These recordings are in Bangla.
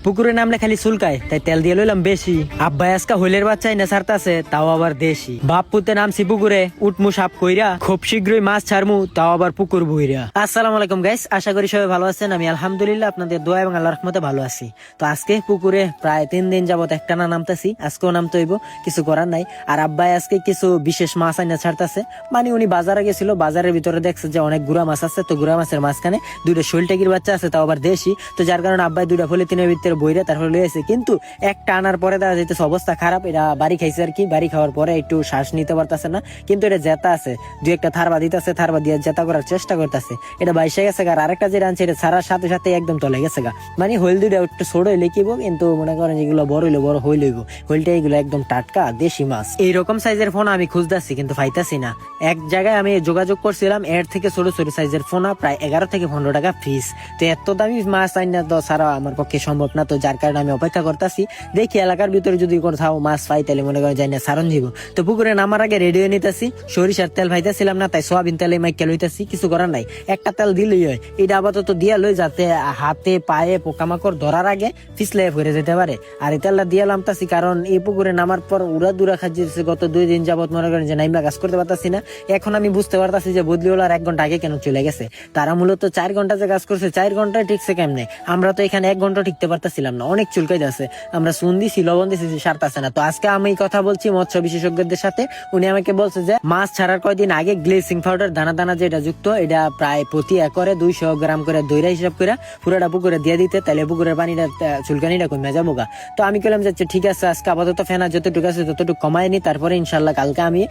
পুকুরে নামলে খালি চুলকায়, তাই তেল দিয়ে লইলাম বেশি। আব্বাই আজকা হইলের বাচ্চাই না ছাড়তাছে, তাও আবার দেশি। বাপ পুতে নামছি পুকুরে, উঠমু সাপ কইরা, খুব শীঘ্রই মাছ ছাড়মু, তাও আবার পুকুর বইরা। আসসালামু আলাইকুম গাইস, আশা করি সবাই ভালো আছেন। আমি আলহামদুলিল্লাহ আপনাদের দোয়া এবং আল্লাহর রহমতে ভালো আছি। তো আজকে পুকুরে প্রায় 3 দিন যাবত একটানা নামতাছি, আজকেও নামতে হইব, কিছু করার নাই। আর আব্বাই আজকে কিছু বিশেষ মাছ আইনা ছাড়তাছে। মানে উনি বাজারে গেছিল, বাজারের ভিতরে দেখছে যে অনেক গুড়া মাছ আছে, তো গুড়া মাছের মাঝখানে দুইটা শৈল টেকির বাচ্চা আছে, তাও আবার দেশি। তো যার কারণে আব্বাই দুইটা পলিথিনের ভিতরে বইরা তারপরে লইছে, কিন্তু একটা আনার পরে দেখা যাইতেছে অবস্থা খারাপ। এটা বাড়ি খাইছে আর কি, বাড়ি খাওয়ার পরে একটু শ্বাস নিতে পারতেছে না, কিন্তু এটা জেতা আছে, দুই একটা থারবা দিতেছে, থারবা দিয়ে জেতা করার চেষ্টা করতেছে। এটা বাইসে গেছে গা। আর আরেকটা যে রানছে এটা ছাড়ার সাথে সাথে একদম তলে গেছে গা। মানে হইল দুইটা একটু ছোট হইলে কিব, কিন্তু মনে করেন যেগুলো বড় হইলে বড় হইল হইলটা এগুলো একদম টাটকা দেশি মাছ। এইরকম সাইজের ফোনা আমি খুঁজতেছি, কিন্তু পাইতাছি না। এক জায়গায় আমি যোগাযোগ করছিলাম, এর থেকে ছোট ছোট সাইজের ফোনা প্রায় 11 থেকে 15 টাকা ফিস। তো এত দামি মাছ আইনা তো ছাড়া আমার পক্ষে সম্ভব না। তো যার কারণে আমি অপেক্ষা করতেছি, দেখি এলাকার ভিতরে যদি কোথাও মাছ পাই তাহলে মনে করেন যাই না সারণ দিব। তো পুকুরে নামার আগে রেডি হয়ে নিতেছি, সরিষার তেল ভাইতেছিলাম না, তাই সোয়াবিন তেলে মাইকে লইতেছি। কিছু করার নাই, একটা তেল দিলেই হয়। এটা আপাতত দিয়া লই, যাতে হাতে পায়ে পোকামাকড় ধরার আগে ফিসলে ভরে যেতে পারে। আর এই তেলটা দিয়ে নামতাছি, কারণ এই পুকুরে নামার পর উড়া দুরা খাচ্ছি গত 2 দিন যাবত, মনে করেন যে নাইমা কাজ করতে পারতাছি না। এখন আমি বুঝতে পারতাছি যে বদলিওয়ালার 1 ঘন্টা আগে কেন চলে গেছে। তারা মূলত 4 ঘন্টা যে কাজ করছে, 4 ঘন্টায় ঠিকছে কেমনে? আমরা তো এখানে 1 ঘন্টা টিকতে পারতাছিলাম না, অনেক চুলকাই যাচ্ছে। আমরা চুন দিছি, লবণ দিছি, সারতাছে না। তো আজকে আমি কথা বলছি মৎস্য বিশেষজ্ঞদের সাথে। উনি আমাকে বলছে যে মাছ ছাড়ার কয়দিন আগে গ্লেসিং পাউডার দানা দানা যেটা যুক্ত, এটা প্রায় প্রতি একরে 200 গ্রাম করে দইরা হিসাব করে পুরোটা পুকুরে দিয়ে দিতে, তাহলে পুকুরের পানিটা চুলকানিটা কমে যাবো গা। তো আমি বললাম যে ঠিক আছে, আজকে আপাতত ফেনা যতটুকু আছে ততটুকু কমাই নি, তারপরে ইনশাল্লাহ কালকে আমি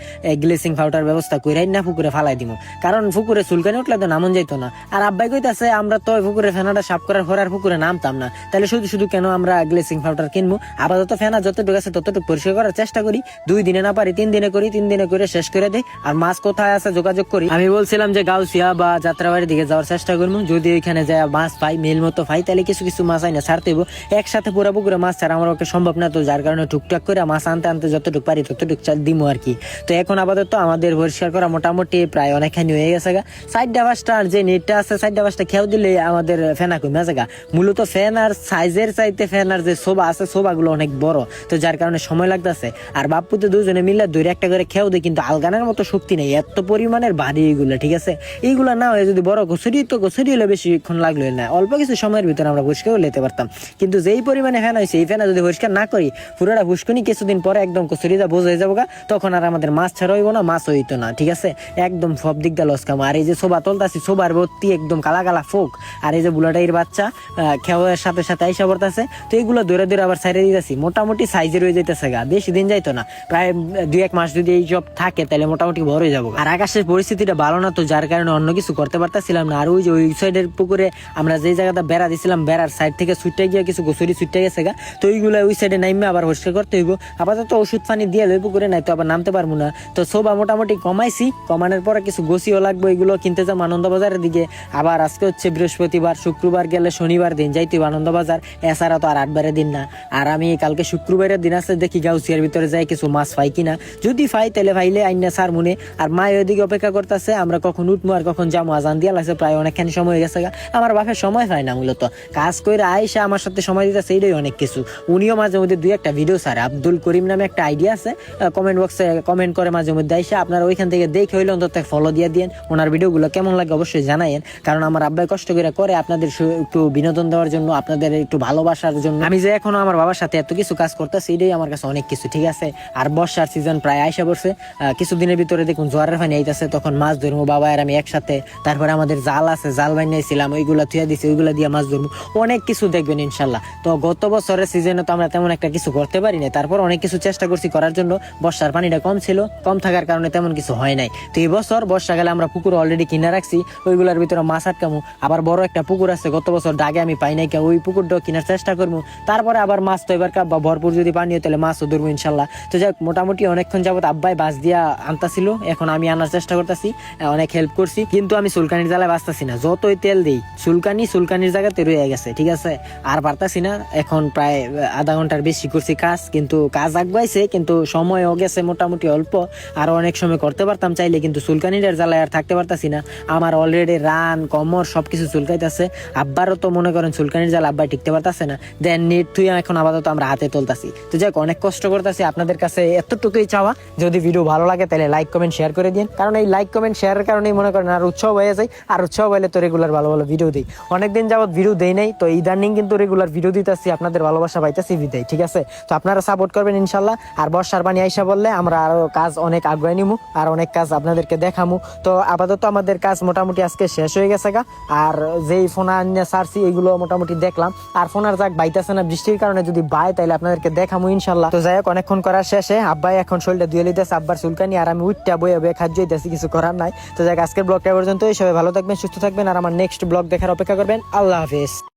গ্লেসিং পাউডার ব্যবস্থা কইরাই না পুকুরে ফালাই দিব। কারণ পুকুরে চুলকানি উঠলে তো নামন যাইতো না। আর আব্বাই কইতাছে আমরা তো পুকুরে ফেনাটা সাফ করার পর আর পুকুরে নামতাম না, তাহলে শুধু শুধু কেন আমরা গ্লেসিং পাউডার কিনবো? আপাতত ফেনা যতটুকু আছে ততটুকু পরিষ্কার করার চেষ্টা করি। 2 দিনে না পারি 3 দিনে করি, 3 দিনে করে শেষ করে দেই। আর মাছ কোথায় আছে যোগাযোগ করি। আমি বলছিলাম যে গাউসিয়া বা যাত্রাবাড়ির দিকে যাওয়ার চেষ্টা করবো, যদি ওইখানে যায় মাছ পাই, মেল মতো পাই, তাহলে কিছু কিছু মাছ আইনা ছাড়তে হইব। একসাথে পুরো পুকুরে মাছ ছাড়া আমার পক্ষে সম্ভব না। তো যার কারণে টুকটাক করে মাছ আনতে আনতে যতটুকু পারি ততটুকু দিমো আর কি। তো এখন আপাতত আমাদের পরিষ্কার করা মোটামুটি প্রায় অনেকখানি হয়ে গেছে গা। 4টা যে নেটটা আছে 4টা খেয়াও দিলে আমাদের ফেনা কমে যায় গা। মূলত ফেনার সাইজের চাইতে ফেনার যে শোভা আছে, শোভাগুলো অনেক বড়, তো যার কারণে সময় লাগতেছে। আর বাপ্পুতে দুজনে মিলে 2-1টা করে খেয়াও দেয়, কিন্তু আলগানের মতো শক্তি নেই, এত পরিমাণের ভারী এইগুলো। ঠিক আছে, এইগুলা না হয় যদি বড় গোসরি, তো গোসরি হলে বেশিক্ষণ লাগলো না, অল্প কিছু সময়ের ভিতরে আমরা পরিষ্কার করে নিতে পারতাম। কিন্তু যেই পরিমাণে ফেনা হয়েছে, এই ফেনা যদি পরিষ্কার না করি, পুরোটা ফুসকুনি কিছুদিন পরে একদম কচুরিটা বোঝ হয়ে যাবো গা। তখন আর আমাদের মাছ ছাড়া হইব না, মাছ হইতো না। ঠিক আছে, একদম সব দিক দিয়ে লস কাম। আর এই যে শোভা তুলতাছি, শোভার ভর্তি একদম কালা কালা ফোক। আর এই যে বুলাটাইর বাচ্চা খেওয়ার সাথে সাথে আইসা পড়তেছে, তো এইগুলো ধরে ধরে আবার সাইডে দিতেছি। মোটামুটি সাইজের হয়ে যাইতেছে গা, বেশি দিন যাইতো না, প্রায় 2-1 মাস যদি এই সব থাকে তাহলে মোটামুটি বড় হয়ে যাবো। আর আকাশের পরিস্থিতিটা ভালো না, তো যার কারণে অন্য কিছু করতে পারতেছিলাম না। আর ওই যে ওই সাইডের পুকুরে আমরা যে জায়গাটা বেড়া দিছিলাম, বেড়ার সাইড থেকে ছুটে গিয়ে কিছু গোসরি ছুটে গেছে গা। তো ওইগুলো ওই সাইডে নাইমে আবার পরিষ্কার করতে হইব। আপাতত ওষুধ পানি দিয়ে লই পুকুরে, নাই তো আবার নামতে পারবো না। তো শোভা মোটামুটি কমাইছি, কমানোর পরে কিছু গোসিও লাগবে, ওইগুলো কিনতে যাবো আনন্দবাজারের দিকে। আবার আজকে হচ্ছে বৃহস্পতিবার, শুক্রবার গেলে শনিবার দিন যাইতে আনন্দবাজার, এছাড়া তো আর 8বারের দিন না। আর আমি কালকে শুক্রবারের দিন আছে, দেখি গাউসিয়ার ভিতরে যাই কিছু মাছ পাই কিনা। যদি পাই তাহলে ভাইলে আইনা সার মনে। আর মা ওইদিকে অপেক্ষা করতেছে, আমরা কখন উঠবো আর কখন যাবো। আজান দিয়া লাগছে, প্রায় অনেকখানি সময় হয়ে গেছে। আমার বাপের সময় হয় না, মূলত কাজ করে আইসা আমার সাথে সময় দিতেছে, এইটাই অনেক কিছু। উনিও মাঝে মধ্যে 2-1টা ভিডিও ছাড়ে, আব্দুল করিম নামে একটা আইডিয়া আছে, কমেন্ট বক্সে কমেন্ট করে মাঝে মধ্যে আইসা। আপনারা ওইখান থেকে দেখে হইলে অন্তত ফলো দিয়ে দিন। ওনার ভিডিওগুলো কেমন লাগে অবশ্যই জানাইন, কারণ আমার আব্বাই কষ্ট করে আপনাদের একটু বিনোদন দেওয়ার জন্য, আপনাদের একটু ভালোবাসার জন্য। আমি যে এখনো আমার বাবার সাথে এত কিছু কাজ করতেছি, এটাই আমার কাছে অনেক কিছু। ঠিক আছে, আর বর্ষার সিজন প্রায় আইসা পড়ছে, কিছুদিনের ভিতরে দেখুন জোয়ারের পানি আইতাছে, তখন মাছ ধরবো বাবা আর আমি একসাথে। তারপরে আমাদের জাল আছে, জাল বানিয়েছিলাম, ওইগুলা থুয়া দিছি, ওইগুলা দিয়ে মাছ ধরবো। অনেক কিছু দেখবেন ইনশাল্লাহ। তো গত বছরের সিজনে তো আমরা তেমন একটা কিছু করতে পারি না, তারপর অনেক কিছু চেষ্টা করছি করার জন্য। বর্ষার পানিটা কম ছিল, কম থাকার কারণে তেমন কিছু হয় নাই। তো এই বছর বর্ষাকালে আমরা পুকুর অলরেডি কিনে রাখছি, ওইগুলোর ভিতরে মাছ আটকামু। আবার বড় একটা পুকুর আছে, গত বছর ডাগে আমি পাই নাই, ওই পুকুরটাও কেনার চেষ্টা করবো। তারপরে আবার মাছ তো এবার বা ভরপুর যদি পানি হয় তাহলে মাছও ধরবো ইনশাল্লাহ। তো যাক, মোটামুটি অনেকক্ষণ যাবত আব্বাই বাস দিয়া আনতাছিল, এখন আমি আনার চেষ্টা করতেছি, অনেক হেল্প করছি। কিন্তু আমি চুলকানির জ্বালায় বাঁচতাছি না, যতই তেল দিই চুলকানির জায়গাতে রয়ে গেছে। ঠিক আছে, আর পারতাছি না। এখন প্রায় আধা ঘন্টার বেশি করছি কাজ, কিন্তু কাজ আগাইছে, কিন্তু সময়ও গেছে মোটামুটি অল্প। আর অনেক সময় করতে পারতাম চাইলে, কিন্তু চুলকানির জ্বালায় আর থাকতে পারতাছি না। আমার অলরেডি রান, কমর সবকিছু চুলকাইতেছে। আব্বারও তো মনে করেন চুলকানির জ্বালা, আব্বাই টিকতে পারতাছে না, দেন নেট তুই এখন আপাতত আমরা হাতে তুলতাছি। তো যাক, অনেক কষ্ট করতেছি, আপনাদের কাছে এতটুকুই চাওয়া, যদি ভিডিও ভালো লাগে তাহলে লাইক কমেন্ট শেয়ার করে দিন, কারণ এই লাইক কমেন্ট শেয়ারের কারণেই মনে করেন আর উৎসাহ হয়ে যায়, আর উৎসাহ হইলে তো রেগুলার ভালো ভালো ভিডিও দিই। অনেকদিন যাবত ভিডিও দেই নাই, তো ইদানিং কিন্তু রেগুলার ভিডিও দিতেছি, আপনাদের ভালোবাসা পাইতেছি বিদায়, ঠিক আছে? তো আপনারা সাপোর্ট করবেন ইনশাল্লাহ। আর বর্ষার পানি আইসা বললে আমরা আরো কাজ অনেক আগুয়াই নিমু, আর অনেক কাজ আপনাদেরকে দেখামু। তো আপাতত আমাদের কাজ মোটামুটি আজকে শেষ হয়ে গেছে গা। আর যেই ফোন আনিয়ে সারছি এগুলো মোটামুটি দেখলাম, আর ফোন আর যাক বাইতেছে না বৃষ্টির কারণে, যদি বাই তাইলে আপনাদেরকে দেখামু ইনশাল্লাহ। তো যাই হোক, অনেকক্ষণ করার শেষে আব্বাই এখন শরীরটা ধুয়ে লিতেছে, আব্বার চুলকানি, আর আমি উঠটা বয়ে বয়ে খাদ্য দিতেছি, কিছু করার নাই। তো যাক, আজকের ব্লগটা পর্যন্ত, সবাই ভালো থাকবেন, সুস্থ থাকবেন, আর আমার নেক্সট ব্লগ দেখার অপেক্ষা করবেন। আল্লাহ হাফেজ।